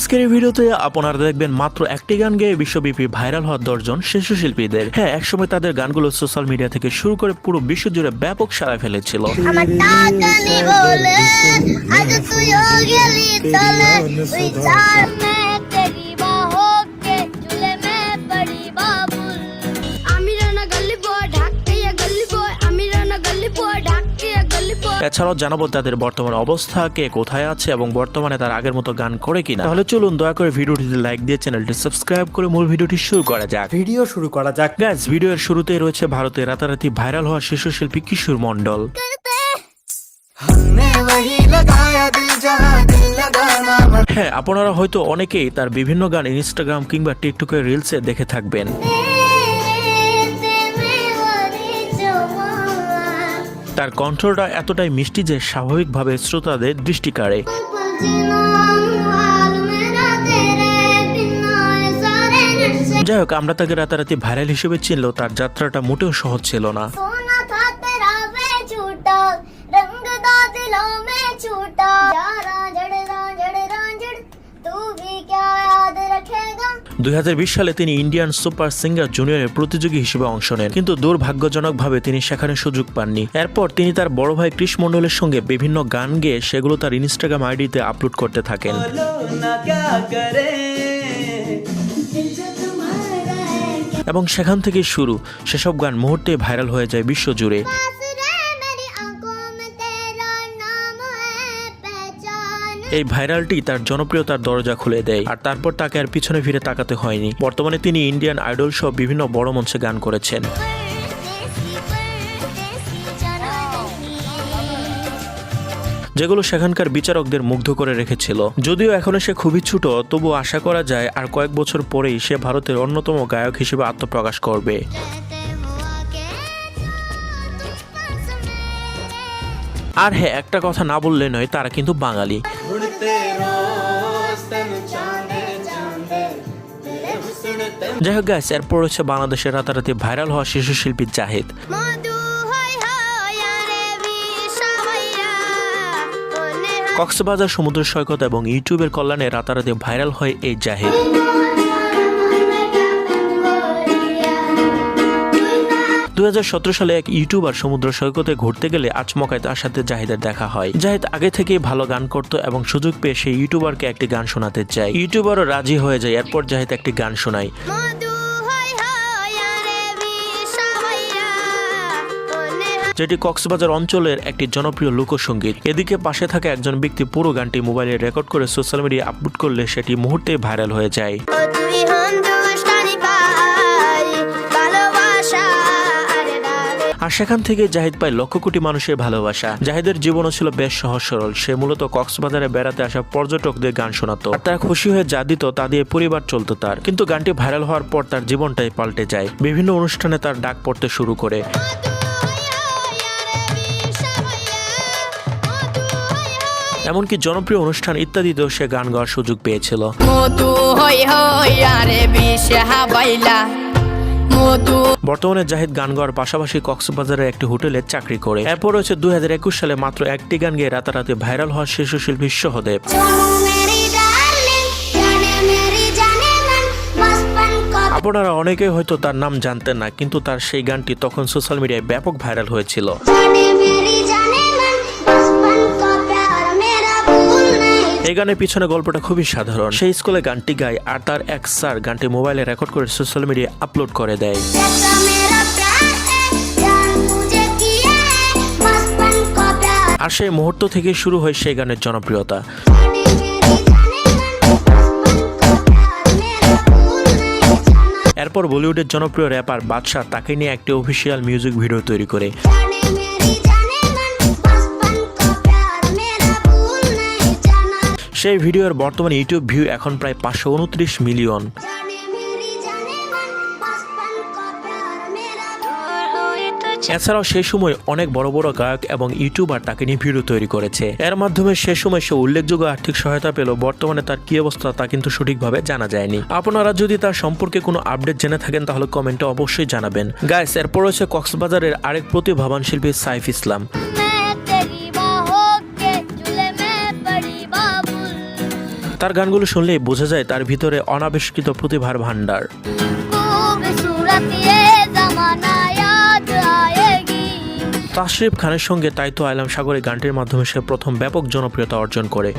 আজকের এই ভিডিওতে আপনারা দেখবেন মাত্র একটি গান গেয়ে বিশ্বব্যাপী ভাইরাল হওয়া 10 জন শীর্ষ শিল্পীদের। হ্যাঁ, একসময় তাদের গানগুলো সোশ্যাল মিডিয়া থেকে শুরু করে পুরো বিশ্ব জুড়ে ব্যাপক সাড়া ফেলেছিল। এছাড়াও জানাবো তাদের বর্তমান অবস্থা, কে কোথায় আছে এবং বর্তমানে তার আগের মতো গান করে কিনা। তাহলে চলুন দয়া করে ভিডিওটিতে লাইক দিয়ে চ্যানেলটি সাবস্ক্রাইব করে মূল ভিডিওটি শুরু করা যাক। গাইস, ভিডিওর শুরুতেই রয়েছে ভারতের রাতারাতি ভাইরাল হওয়া শীর্ষ শিল্পী কিশোর মন্ডল। হ্যাঁ, আপনারা হয়তো অনেকেই তার বিভিন্ন গান ইনস্টাগ্রাম কিংবা টিকটকের রিলসে দেখে থাকবেন। তার কণ্ঠটা এতটাই মিষ্টি যে স্বাভাবিকভাবে শ্রোতাদের দৃষ্টি কাড়ে। যাই হোক, আমরা তাকে রাতারাতি ভাইরাল হিসেবে চিনলেও তার যাত্রাটা মোটেও সহজ ছিল না। 2020 সালে তিনি ইন্ডিয়ান সুপার সিঙ্গার জুনিয়রের প্রতিযোগী হিসেবে অংশ নেন, কিন্তু দুর্ভাগ্যজনকভাবে তিনি সেখানে সুযোগ পাননি। এরপর তিনি তার বড় ভাই কৃষ মন্ডলের সঙ্গে বিভিন্ন গান গেয়ে সেগুলো তার ইনস্টাগ্রাম আইডিতে আপলোড করতে থাকেন। এবং সেখান থেকে শুরু, সেসব গান মুহূর্তে ভাইরাল হয়ে যায় বিশ্বজুড়ে। এই ভাইরালটি তার জনপ্রিয়তার দরজা খুলে দেয়, আর তারপর তাকে আর পিছনে ফিরে তাকাতে হয়নি। বর্তমানে তিনি ইন্ডিয়ান আইডল সহ বিভিন্ন বড় মঞ্চে গান করেছেন। যেগুলো সেখানকার বিচারকদের মুগ্ধ করে রেখেছিল। যদিও এখনো সে খুবই ছোট, তবু আশা করা যায় আর কয়েক বছর পরেই সে ভারতের অন্যতম গায়ক হিসেবে আত্মপ্রকাশ করবে। আর হ্যাঁ, একটা কথা না বললে নয়, তারা কিন্তু বাঙালি। যাই হোক গাইস, এরপর হচ্ছে বাংলাদেশের রাতারাতি ভাইরাল হওয়া শীর্ষ শিল্পী জাহিদ। কক্সবাজার সমুদ্র সৈকত এবং ইউটিউবের কল্যাণে রাতারাতি ভাইরাল হয় এই জাহিদ। 2017 সালে এক ইউটিউবার সমুদ্র সৈকতে ঘুরতে গেলে আচমকায় তার সাথে জাহিদের দেখা হয়। জাহিদ আগে থেকেই ভালো গান করত এবং সুযোগ পেয়ে সেই ইউটিউবারকে একটি গান শোনাতে চায়। ইউটিউবারও রাজি হয়ে যায়। এরপর জাহিদ একটি গান শোনায়। যেটি কক্সবাজার অঞ্চলের একটি জনপ্রিয় লোকসঙ্গীত। এদিকে পাশে থাকা একজন ব্যক্তি পুরো গানটি মোবাইলে রেকর্ড করে সোশ্যাল মিডিয়ায় আপলোড করলে সেটি মুহূর্তেই ভাইরাল হয়ে যায়। আর সেখান থেকে জাহিদ পায় লক্ষ কোটি মানুষের ভালোবাসা। জাহিদের জীবনও ছিল বেশ সহজ সরল। সে মূলত কক্সবাজারে বেড়াতে আসা পর্যটকদের গান শোনাতো, আর তারা খুশি হয়ে যা দিত তা দিয়ে পরিবার চলতো তার। কিন্তু গানটি ভাইরাল হওয়ার পর তার জীবনটাই পাল্টে যায়। বিভিন্ন অনুষ্ঠানে তার ডাক পড়তে শুরু করে। এমনকি জনপ্রিয় অনুষ্ঠান ইত্যাদিতেও সে গান গাওয়ার সুযোগ পেয়েছিল। বর্তমানে জাহিদ গান গাওয়ার পাশাপাশি কক্সবাজারের একটি হোটেলে চাকরি করে। এরপর রয়েছে 2021 সালে মাত্র একটি গান গেয়ে রাতারাতি ভাইরাল হওয়া শীর্ষ শিল্পী সহদেব। আপনারা অনেকেই হয়তো তার নাম জানতেন না, কিন্তু তার সেই গানটি তখন সোশ্যাল মিডিয়ায় ব্যাপক ভাইরাল হয়েছিল। এই গানের পিছনে গল্পটা খুবই সাধারণ। সেই স্কুলে গানটি গায়, আর তার এক স্যার গানটি মোবাইলে রেকর্ড করে সোশ্যাল মিডিয়ায় আপলোড করে দেয়। আর সেই মুহূর্ত থেকে শুরু হয় সেই গানের জনপ্রিয়তা। এরপর বলিউডের জনপ্রিয় র্যাপার বাদশা তাকে নিয়ে একটি অফিসিয়াল মিউজিক ভিডিও তৈরি করে। সেই ভিডিওর বর্তমান ইউটিউব ভিউ এখন প্রায় 529 মিলিয়ন। এছাড়াও সেই সময় অনেক বড় বড় গায়ক এবং ইউটিউবার তাকে নিয়ে ভিডিও তৈরি করেছে। এর মাধ্যমে সে সময় সে উল্লেখযোগ্য আর্থিক সহায়তা পেল। বর্তমানে তার কি অবস্থা তা কিন্তু সঠিকভাবে জানা যায়নি। আপনারা যদি তার সম্পর্কে কোনো আপডেট জেনে থাকেন তাহলে কমেন্টে অবশ্যই জানাবেন। গাইস, এরপর রয়েছে কক্সবাজারের আরেক প্রতিভাবান শিল্পী সাইফ ইসলাম। তার গানগুলো শুনলেই বোঝা যায় তার ভিতরে অনাবিষ্কৃত প্রতিভার ভান্ডার। তাশরিফ খানের সঙ্গে তাই তো আইলাম সাগরে গানটির মাধ্যমে সে প্রথম ব্যাপক জনপ্রিয়তা অর্জন করে।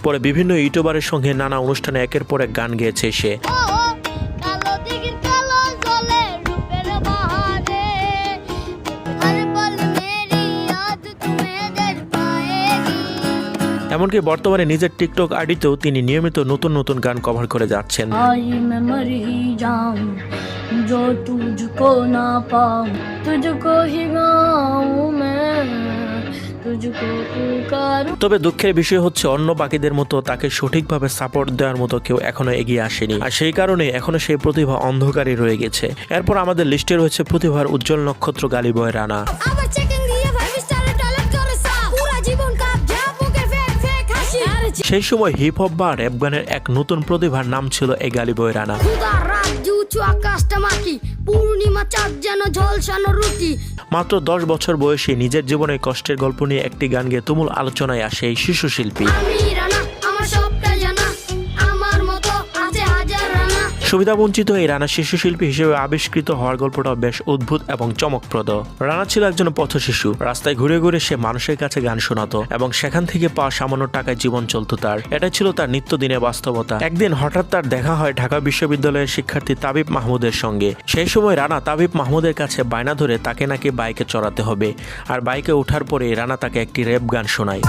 পরে বিভিন্ন ইউটিউবারের সঙ্গে নানা অনুষ্ঠানে একের পর এক গান গেয়েছে সে। এমনকি বর্তমানে নিজের টিকটক আইডিতেও তিনি নিয়মিত নতুন নতুন গান কভার করে যাচ্ছেন। তবে দুঃখের বিষয় হচ্ছে অন্য বাকিদের মতো তাকে সঠিকভাবে সাপোর্ট দেওয়ার মতো কেউ এখনো এগিয়ে আসেনি, আর সেই কারণে এখনো সেই প্রতিভা অন্ধকারে রয়ে গেছে। এরপর আমাদের লিস্টে রয়েছে প্রতিভার উজ্জ্বল নক্ষত্র গালিবয় রানা। সেই সময় হিপ হপ বা র্যাপ গানের এক নতুন প্রতিভার নাম ছিল এই গালিবয় রানা। মাত্র 10 বছর বয়সে নিজের জীবনের কষ্টের গল্প নিয়ে একটি গান গেয়ে তুমুল আলোচনায় আসে এই শিশু শিল্পী। সুবিধাবঞ্চিত এই রানা শিশু শিল্পী হিসেবে আবিষ্কৃত হওয়ার গল্পটা বেশ অদ্ভুত এবং চমকপ্রদ। রানা ছিল একজন পথ শিশু। রাস্তায় ঘুরে ঘুরে সে মানুষের কাছে গান শোনাতো এবং সেখান থেকে পাওয়া সামান্য টাকায় জীবন চলতো তার। এটাই ছিল তার নিত্যদিনের বাস্তবতা। একদিন হঠাৎ তার দেখা হয় ঢাকা বিশ্ববিদ্যালয়ের শিক্ষার্থী তাবিব মাহমুদের সঙ্গে। সেই সময় রানা তাবিব মাহমুদের কাছে বায়না ধরে তাকে নাকি বাইকে চড়াতে হবে, আর বাইকে ওঠার পরে রানা তাকে একটি র্যাপ গান শোনায়।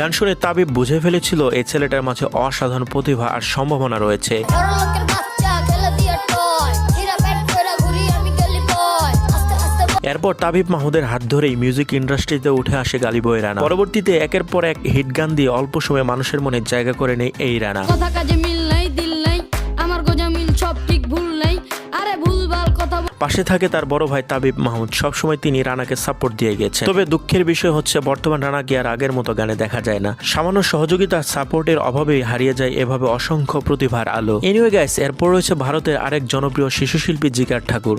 গান শুনে তাবিব বুঝে ফেলেছিল এই ছেলেটার মাঝে অসাধারণ প্রতিভা আর সম্ভাবনা রয়েছে। এরপর তাবিব মাহমুদের হাত ধরেই মিউজিক ইন্ডাস্ট্রিতে উঠে আসে গালিবয় রানা। পরবর্তীতে একের পর এক হিট গান দিয়ে অল্প সময়ে মানুষের মনে জায়গা করে নেয় এই রানা। পাশে থাকে তার বড় ভাই তাবিব মাহমুদ। সবসময় তিনি রানাকে সাপোর্ট দিয়ে গেছেন। তবে দুঃখের বিষয় হচ্ছে বর্তমান রানাকে আর আগের মতো গানে দেখা যায় না। সামান্য সহযোগিতা সাপোর্টের অভাবেই হারিয়ে যায় এভাবে অসংখ্য প্রতিভার আলো। এনিওয়ে গাইস, এরপর রয়েছে ভারতের আরেক জনপ্রিয় শিশু শিল্পী জিগার ঠাকুর।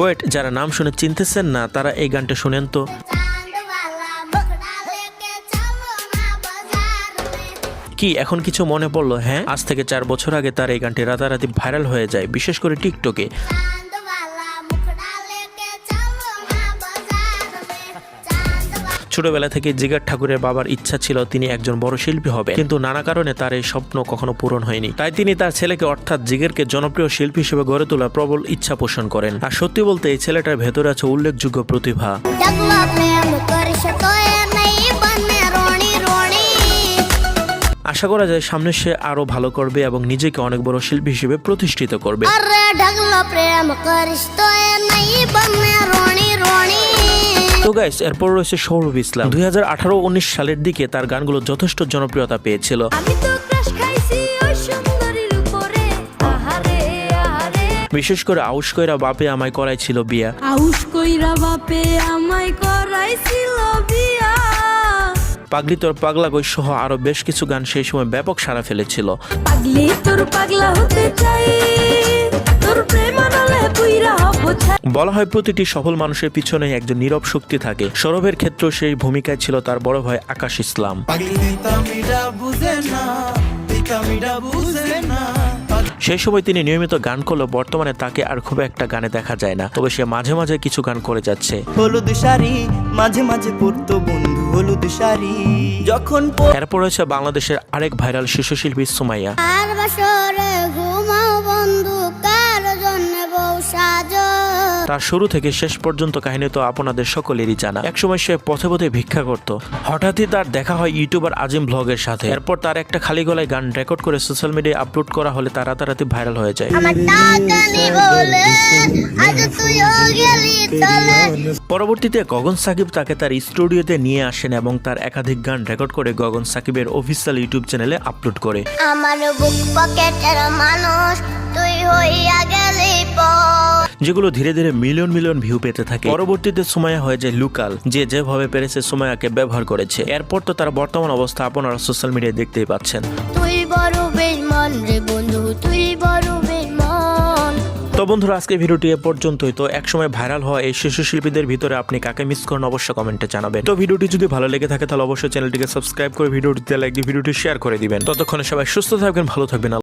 ওয়েট, যারা নাম শুনে চিনতেছেন না তারা এই গানটা শুনেন তো। কি এখন কিছু মনে পড়লো? হ্যাঁ, আজ থেকে 4 বছর আগে তার এই গানটি রাতারাতি ভাইরাল হয়ে যায়, বিশেষ করে টিকটকে। ছোটবেলা থেকে জিগার ঠাকুরের বাবার ইচ্ছা ছিল তিনি একজন বড় শিল্পী হবে, কিন্তু নানা কারণে তার এই স্বপ্ন কখনো পূরণ হয়নি। তাই তিনি তার ছেলেকে অর্থাৎ জিগারকে জনপ্রিয় শিল্পী হিসেবে গড়ে তোলার প্রবল ইচ্ছা পোষণ করেন। আর সত্যি বলতে এই ছেলেটার ভেতরে আছে উল্লেখযোগ্য প্রতিভা। আশা করা যায় সামনে সে আরো ভালো করবে এবং নিজেকে অনেক বড় শিল্পী হিসেবে প্রতিষ্ঠিত করবে। তো গাইস, এরপর রয়েছে সৌরভ ইসলাম। 2018-19 সালের দিকে তার গানগুলো যথেষ্ট জনপ্রিয়তা পেয়েছিল। বিশেষ করে আউশ কইরা বাপে আমায় করাইছিল বিয়া, আউশ কইরা বাপে আমায় করাইছিল বিয়া, পাগলি তোর পাগলা কই সহ আরো বেশ কিছু গান সেই সময় ব্যাপক সাড়া ফেলেছিল। পাগলি তোর পাগলা হতে চাই, তোর প্রেম আনলে পুইরা হব ছাই। বলা হয় প্রতিটি সফল মানুষের পিছনে একজন নীরব শক্তি থাকে। সৌরভের ক্ষেত্রে সেই ভূমিকায় ছিল তার বড় ভাই আকাশ ইসলাম। সেই সময় তিনি নিয়মিত গান করলেও বর্তমানে তাকে আর খুব একটা গানে দেখা যায় না, তবে সে মাঝে মাঝে কিছু গান করে যাচ্ছে। হলুদ শাড়ি মাঝে মাঝে পরতো বন্ধু হলুদ শাড়ি যখন। এরপর রয়েছে বাংলাদেশের আরেক ভাইরাল শিশু শিল্পী সুমাইয়া। তার শুরু থেকে শেষ পর্যন্ত কাহিনী তো আপনাদের সকলেরই জানা। একসময় সে পথে পথে ভিক্ষা করত। হঠাৎই তার দেখা হয় ইউটিউবার আজিম ব্লগের সাথে। এরপর তার একটা খালি গলায় গান রেকর্ড করে সোশ্যাল মিডিয়ায় আপলোড করা হলে তার রাতারাতি ভাইরাল হয়ে যায়। পরবর্তীতে গগন সাকিব তাকে তার স্টুডিওতে নিয়ে আসেন এবং তার একাধিক গান রেকর্ড করে গগন সাকিবের অফিসিয়াল ইউটিউব চ্যানেলে আপলোড করে। আমার বুক পকেটের মানুষ তুই হইয়া গেলি যেগুলো ধীরে ধীরে মিলিয়ন মিলিয়ন ভিউ পেতে থাকে। পরবর্তীতে সুমাইয়া হয়ে যায় লুকাল, যে যেভাবে পেরেছে সুমাইয়াকে ব্যবহার করেছে। এরপর তো তার বর্তমান অবস্থা আপনারা সোশ্যাল মিডিয়ায় দেখতেই পাচ্ছেন। তুই বড় বেমান রে বন্ধু তুই বড় বেমান। তো বন্ধুরা আজকে ভিডিওটি এ পর্যন্তই। তো একসময় ভাইরাল হওয়া এই শিশু শিল্পীদের ভিতরে আপনি কাকে মিস করেন অবশ্যই কমেন্টে জানাবেন। তো ভিডিওটি যদি ভালো লেগে থাকে তাহলে অবশ্যই চ্যানেলটিকে সাবস্ক্রাইব করে ভিডিওটিতে লাইক দিয়ে ভিডিওটি শেয়ার করে দিবেন। ততক্ষণে সবাই সুস্থ থাকবেন, ভালো থাকবেন।